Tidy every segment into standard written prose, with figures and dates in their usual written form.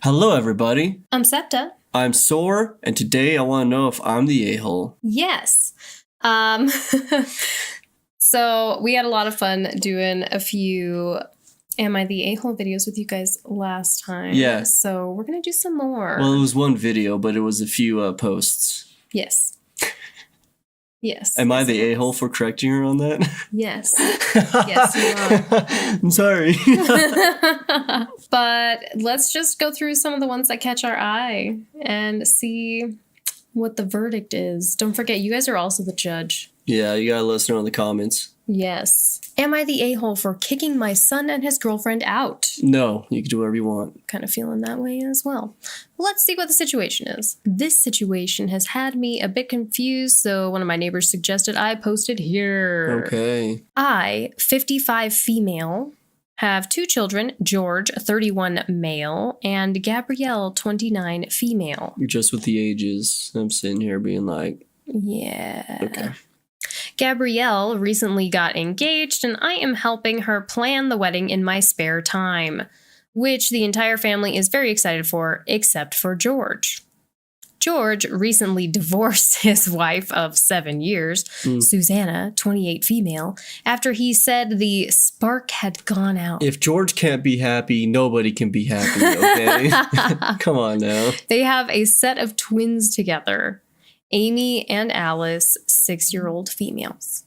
Hello, everybody. I'm Septa. I'm SOARE, and today I want to know if I'm the a-hole. Yes. So we had a lot of fun doing a few Am I the A-hole videos with you guys last time. Yeah. So we're going to do some more. Well, it was one video, but it was a few posts. Yes. Yes. Am I the a-hole for correcting her on that? Yes. Yes, you are. I'm sorry. But let's just go through some of the ones that catch our eye and see what the verdict is. Don't forget, you guys are also the judge. Yeah, you gotta let us know in the comments. Yes. Am I the a-hole for kicking my son and his girlfriend out? No, you can do whatever you want. Kind of feeling that way as well. Let's see what the situation is. This situation has had me a bit confused, so one of my neighbors suggested I post it here. Okay. I, 55 female, have 2 children, George, 31 male, and Gabrielle, 29 female. You're just with the ages. I'm sitting here being like, Yeah. okay. Gabrielle recently got engaged, and I am helping her plan the wedding in my spare time, which the entire family is very excited for, except for George. George recently divorced his wife of 7 years, Susanna, 28 female, after he said the spark had gone out. If George can't be happy, nobody can be happy, okay? Come on now. They have a set of twins together, Amy and Alice, 6-year-old females,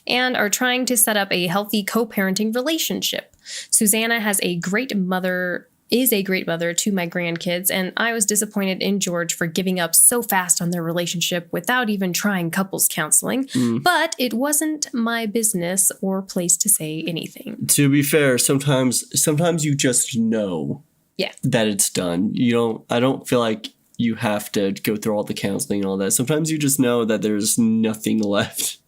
and are trying to set up a healthy co-parenting relationship. Susanna is a great mother to my grandkids, and I was disappointed in George for giving up so fast on their relationship without even trying couples counseling, but it wasn't my business or place to say anything. To be fair, sometimes you just know that it's done. I don't feel like you have to go through all the counseling and all that. Sometimes you just know that there's nothing left.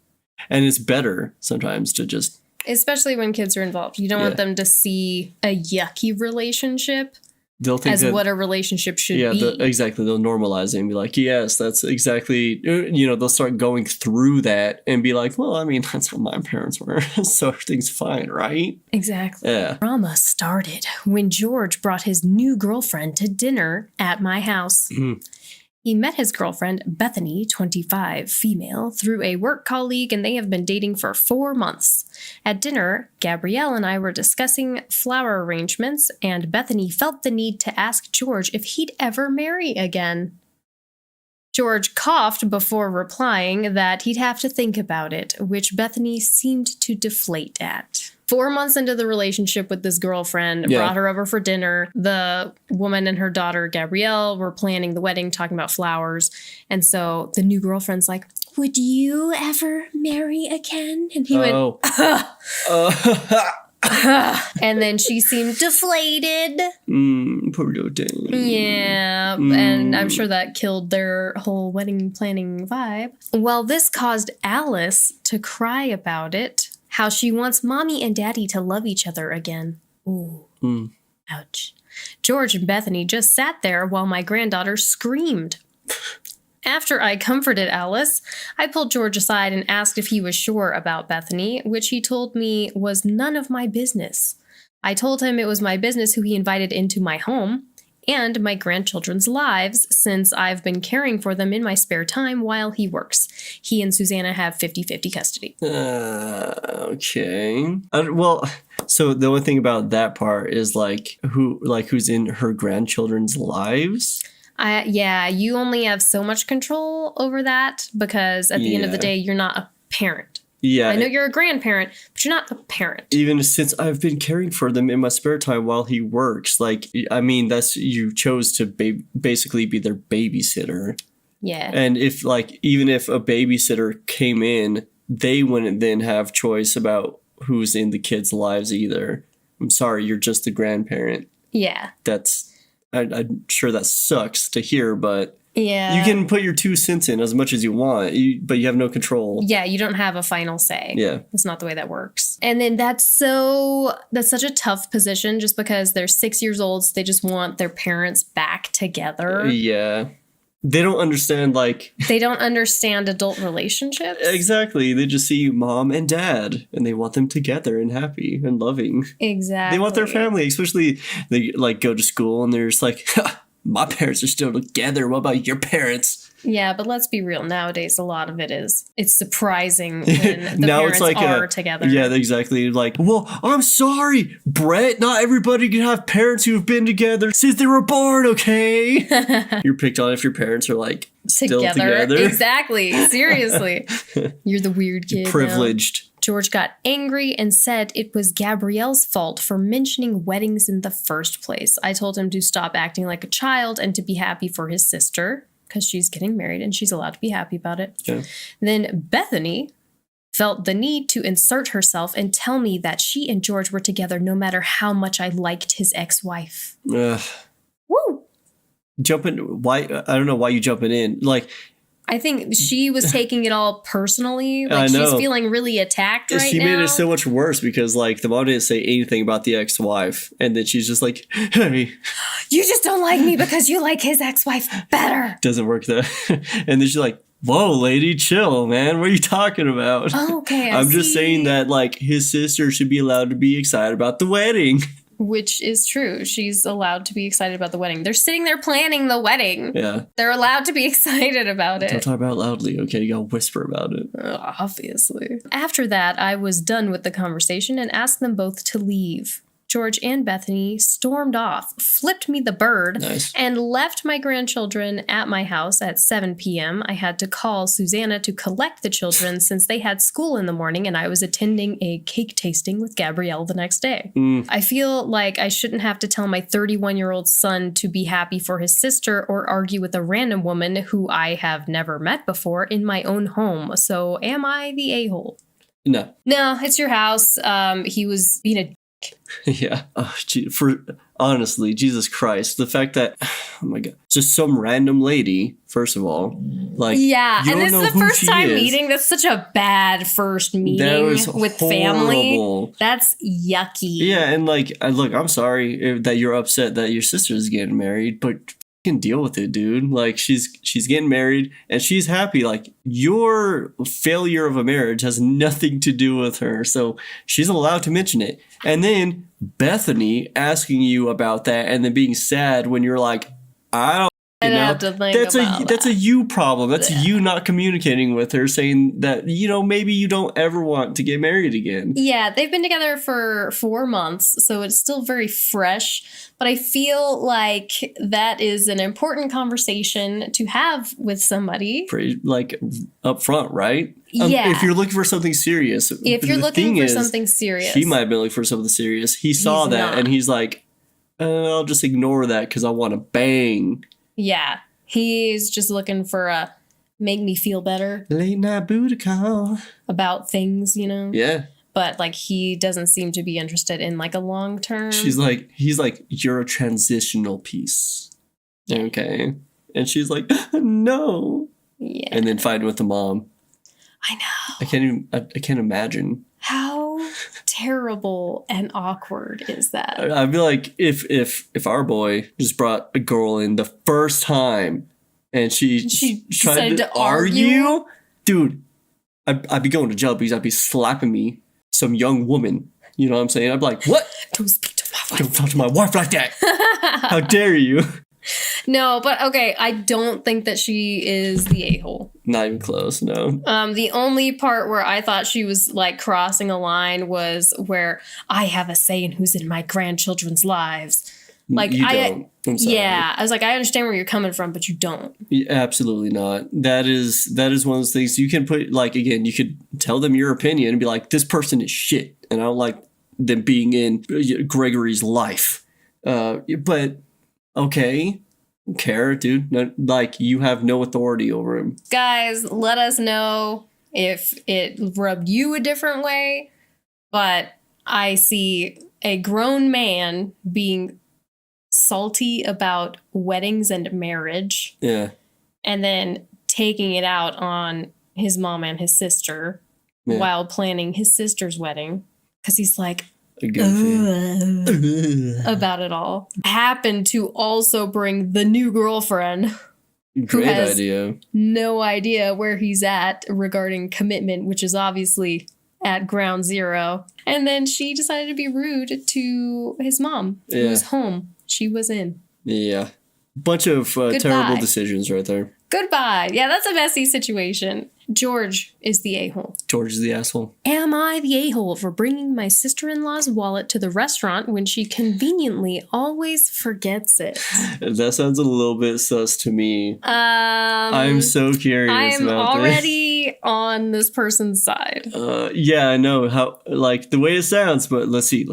And it's better sometimes to just... Especially when kids are involved. You don't want them to see a yucky relationship they'll think as what a relationship should be. Exactly. They'll normalize it and be like, yes, that's exactly... they'll start going through that and be like, well, I mean, that's how my parents were. So everything's fine, right? Exactly. Yeah. Drama started when George brought his new girlfriend to dinner at my house. He met his girlfriend, Bethany, 25, female, through a work colleague, and they have been dating for 4 months. At dinner, Gabrielle and I were discussing flower arrangements, and Bethany felt the need to ask George if he'd ever marry again. George coughed before replying that he'd have to think about it, which Bethany seemed to deflate at. 4 months into the relationship with this girlfriend, brought her over for dinner. The woman and her daughter, Gabrielle, were planning the wedding, talking about flowers. And so the new girlfriend's like, would you ever marry again? And he went, and then she seemed deflated. Poor little thing. Yeah, and I'm sure that killed their whole wedding planning vibe. Well, this caused Alice to cry about it. How she wants mommy and daddy to love each other again. Ooh. Ouch. George and Bethany just sat there while my granddaughter screamed. After I comforted Alice, I pulled George aside and asked if he was sure about Bethany, which he told me was none of my business. I told him it was my business who he invited into my home and my grandchildren's lives, since I've been caring for them in my spare time while he works. He and Susanna have 50-50 custody. Okay. Well, so the only thing about that part is who's in her grandchildren's lives? Yeah, you only have so much control over that because at the end of the day, you're not a parent. Yeah. I know you're a grandparent, but you're not a parent. Even since I've been caring for them in my spare time while he works, you chose to basically be their babysitter. Yeah. And even if a babysitter came in, they wouldn't then have choice about who's in the kids' lives either. I'm sorry, you're just the grandparent. Yeah. I'm sure that sucks to hear, but yeah, you can put your 2 cents in as much as you want, but you have no control. Yeah, you don't have a final say. Yeah. That's not the way that works. And then that's such a tough position just because they're 6 years old, so they just want their parents back together. Yeah. they don't understand, like... They don't understand adult relationships? Exactly. They just see mom and dad, and they want them together and happy and loving. Exactly. They want their family, especially they, like, go to school, and they're just like, my parents are still together. What about your parents? Yeah, but let's be real. Nowadays, a lot of it is. It's surprising when the parents are together. Yeah, exactly. Like, well, I'm sorry, Brett. Not everybody can have parents who have been together since they were born, okay? You're picked on if your parents are, like, still together. Exactly. Seriously. You're the weird kid. Privileged. Now. George got angry and said it was Gabrielle's fault for mentioning weddings in the first place. I told him to stop acting like a child and to be happy for his sister, because she's getting married and she's allowed to be happy about it. Yeah. Then Bethany felt the need to insert herself and tell me that she and George were together no matter how much I liked his ex-wife. Woo! Jumping, why? I don't know why you jumping in. Like, I think she was taking it all personally. Like, she's feeling really attacked right now. She made it so much worse because, like, the mom didn't say anything about the ex-wife. And then she's just like, hey. You just don't like me because you like his ex-wife better. Doesn't work though. And then she's like, whoa, lady, chill, man. What are you talking about? Oh, okay, I'm just saying that, like, his sister should be allowed to be excited about the wedding. Which is true. She's allowed to be excited about the wedding. They're sitting there planning the wedding. Yeah. They're allowed to be excited about it. Don't talk about it loudly, okay? You gotta whisper about it. Obviously. After that, I was done with the conversation and asked them both to leave. George and Bethany stormed off, flipped me the bird, and left my grandchildren at my house at 7 p.m. I had to call Susanna to collect the children since they had school in the morning and I was attending a cake tasting with Gabrielle the next day. I feel like I shouldn't have to tell my 31-year-old son to be happy for his sister or argue with a random woman who I have never met before in my own home. So am I the a-hole? No. No, it's your house. He was being a yeah. Oh, honestly, Jesus Christ, the fact that, oh my God, just some random lady, first of all, like, yeah, and this is the first time meeting. That's such a bad first meeting with family. That's yucky. Yeah, and like, look, I'm sorry that you're upset that your sister's getting married, but can deal with it, dude. Like, she's getting married and she's happy. Like, your failure of a marriage has nothing to do with her, so she's allowed to mention it. And then Bethany asking you about that and then being sad when you're like, I don't have to think that's a you problem. That's you not communicating with her, saying that, you know, maybe you don't ever want to get married again. Yeah, they've been together for 4 months, so it's still very fresh. But I feel like that is an important conversation to have with somebody. Pretty, like, up front, right? Yeah. If you're looking for something serious. If you're looking for something serious. He might have been looking for something serious. He saw that and he's like, I'll just ignore that because I want to bang. Yeah, he's just looking for a make me feel better. Late night booty call. About things, you know? Yeah. But, like, he doesn't seem to be interested in, like, a long term. He's like, you're a transitional piece. Yeah. Okay. And she's like, no. Yeah. And then fighting with the mom. I know. I can't imagine. How terrible and awkward is that? I'd be like, if our boy just brought a girl in the first time and she tried to argue, dude, I'd be going to jail because I'd be slapping me, some young woman. You know what I'm saying? I'd be like, what? Don't speak to my wife. Don't talk to my wife like that. How dare you? No, but okay, I don't think that she is the a-hole. Not even close, no. The only part where I thought she was, like, crossing a line was where I have a say in who's in my grandchildren's lives. Like, you don't. I'm sorry. Yeah, I was like, I understand where you're coming from, but you don't. Yeah, absolutely not. That is one of those things you can put, like, again, you could tell them your opinion and be like, this person is shit, and I don't like them being in Gregory's life. But okay, care, dude. No, like, you have no authority over him. Guys, let us know if it rubbed you a different way, but I see a grown man being salty about weddings and marriage. Yeah. And then taking it out on his mom and his sister while planning his sister's wedding. Because he's like, about it all. Happened to also bring the new girlfriend Great idea. No idea where he's at regarding commitment, which is obviously at ground zero. And then she decided to be rude to his mom, who was home. She was in. Yeah. Bunch of terrible decisions right there. Goodbye. Yeah, that's a messy situation. George is the a-hole. George is the asshole. Am I the a-hole for bringing my sister-in-law's wallet to the restaurant when she conveniently always forgets it? That sounds a little bit sus to me. I'm so curious about this. I'm already on this person's side. Yeah, I know how, like, the way it sounds, but let's see.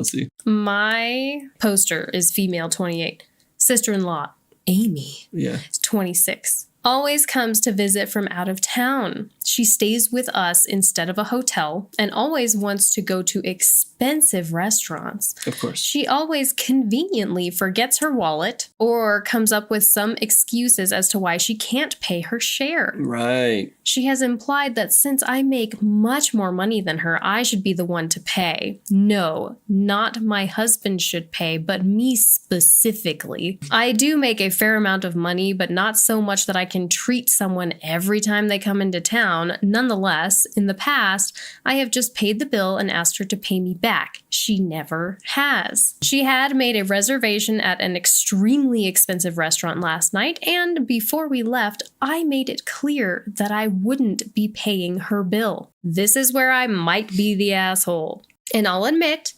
My poster is female 28. Sister-in-law, Amy, is 26. Always comes to visit from out of town. She stays with us instead of a hotel and always wants to go to expensive restaurants. Of course. She always conveniently forgets her wallet or comes up with some excuses as to why she can't pay her share. Right. She has implied that since I make much more money than her, I should be the one to pay. No, not my husband should pay, but me specifically. I do make a fair amount of money, but not so much that I can treat someone every time they come into town. Nonetheless, in the past, I have just paid the bill and asked her to pay me back. She never has. She had made a reservation at an extremely expensive restaurant last night, and before we left, I made it clear that I wouldn't be paying her bill. This is where I might be the asshole. And I'll admit,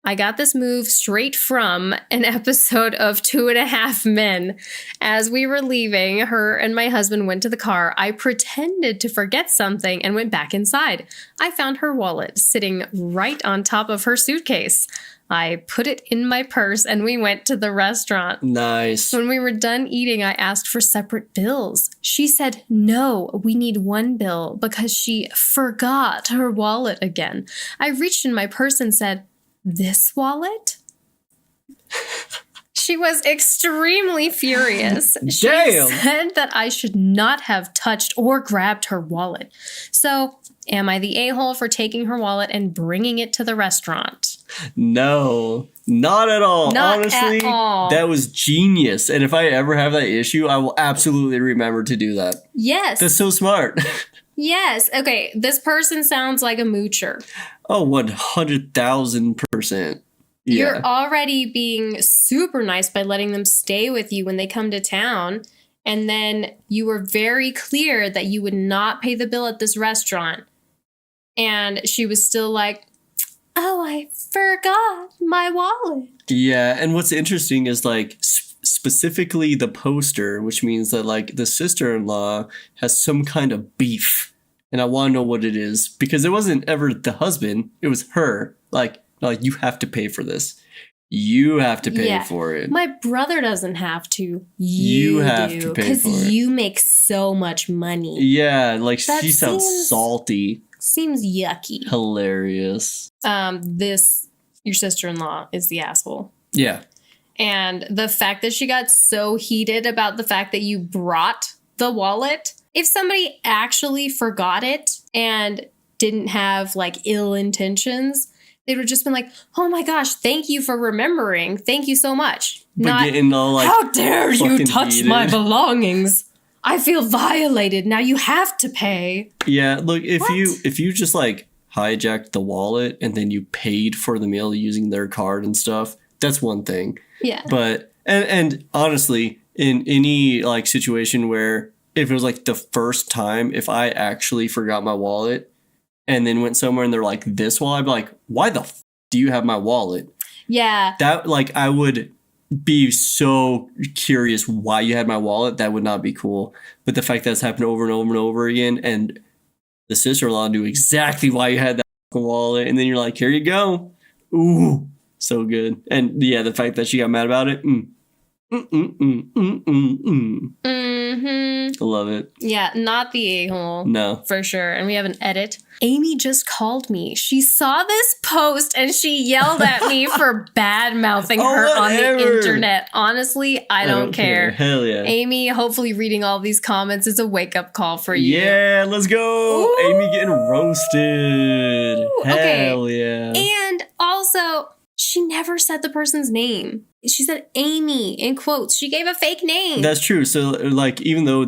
I got this move straight from an episode of 2.5 Men. As we were leaving, her and my husband went to the car. I pretended to forget something and went back inside. I found her wallet sitting right on top of her suitcase. I put it in my purse and we went to the restaurant. Nice. When we were done eating, I asked for separate bills. She said, no, we need one bill because she forgot her wallet again. I reached in my purse and said, this wallet? She was extremely furious. She said that I should not have touched or grabbed her wallet. So, am I the a-hole for taking her wallet and bringing it to the restaurant? No, not at all. Not honestly, at all. That was genius. And if I ever have that issue, I will absolutely remember to do that. Yes. That's so smart. Yes. Okay, this person sounds like a moocher. Oh, 100,000%. Yeah. You're already being super nice by letting them stay with you when they come to town. And then you were very clear that you would not pay the bill at this restaurant. And she was still like, oh, I forgot my wallet. Yeah. And what's interesting is like specifically the poster, which means that like the sister-in-law has some kind of beef. And I want to know what it is because it wasn't ever the husband. It was her. Like you have to pay for this. You have to pay for it. My brother doesn't have to. You have do, to pay for it. because you make so much money. Yeah, like she sounds salty. Seems yucky. Hilarious. Your sister-in-law is the asshole. Yeah. And the fact that she got so heated about the fact that you brought the wallet. If somebody actually forgot it and didn't have like ill intentions, they would have just been like, oh my gosh, thank you for remembering. Thank you so much. But not, getting all like, how dare you touch heated. my belongings? I feel violated. Now you have to pay. Yeah, look, if you just like hijacked the wallet and then you paid for the meal using their card and stuff, that's one thing. Yeah. But and honestly, in any like situation where if it was like the first time, if I actually forgot my wallet and then went somewhere and they're like, this wallet, I'd be like, why the do you have my wallet? Yeah. That like, I would be so curious why you had my wallet. That would not be cool. But the fact that it's happened over and over and over again and the sister-in-law knew exactly why you had that wallet. And then you're like, here you go. Ooh, so good. And yeah, the fact that she got mad about it. I love it. Yeah, not the a-hole. No. For sure. And we have an edit. Amy just called me. She saw this post and she yelled at me for bad-mouthing her on the internet. Honestly, I don't care. Hell yeah. Amy, hopefully reading all these comments is a wake-up call for you. Yeah, let's go. Ooh. Amy getting roasted. Hell yeah. And also, she never said the person's name. She said Amy in quotes. She gave a fake name. That's true. So, like, even though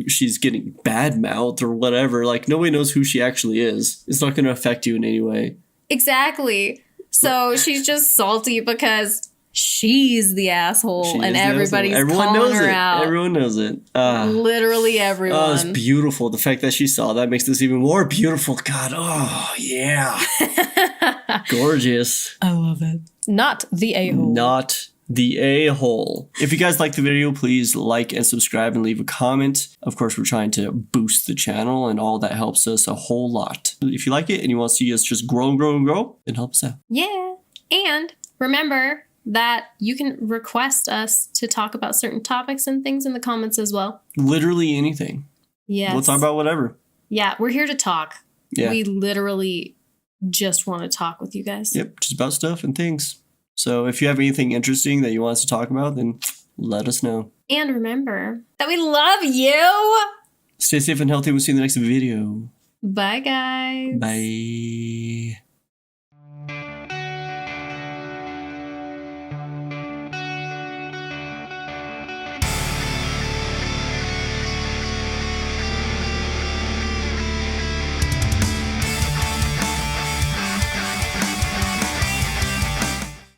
she's getting bad mouthed or whatever, like, nobody knows who she actually is. It's not going to affect you in any way. Exactly. So she's just salty because she's the asshole and everybody's calling her out. Everyone knows it. Literally everyone. Oh, it's beautiful. The fact that she saw that makes this even more beautiful. God, oh, yeah. Gorgeous. I love it. Not the a-hole. Not the a-hole. If you guys like the video, please like and subscribe and leave a comment. Of course, we're trying to boost the channel, and all that helps us a whole lot. If you like it and you want to see us just grow and grow and grow, then help us out. Yeah. And remember that you can request us to talk about certain topics and things in the comments as well. Literally anything. Yes. We'll talk about whatever. Yeah, we're here to talk. Yeah. We literally just want to talk with you guys. Yep, just about stuff and things. So if you have anything interesting that you want us to talk about, then let us know. And remember that we love you. Stay safe and healthy. We'll see you in the next video. Bye, guys. Bye.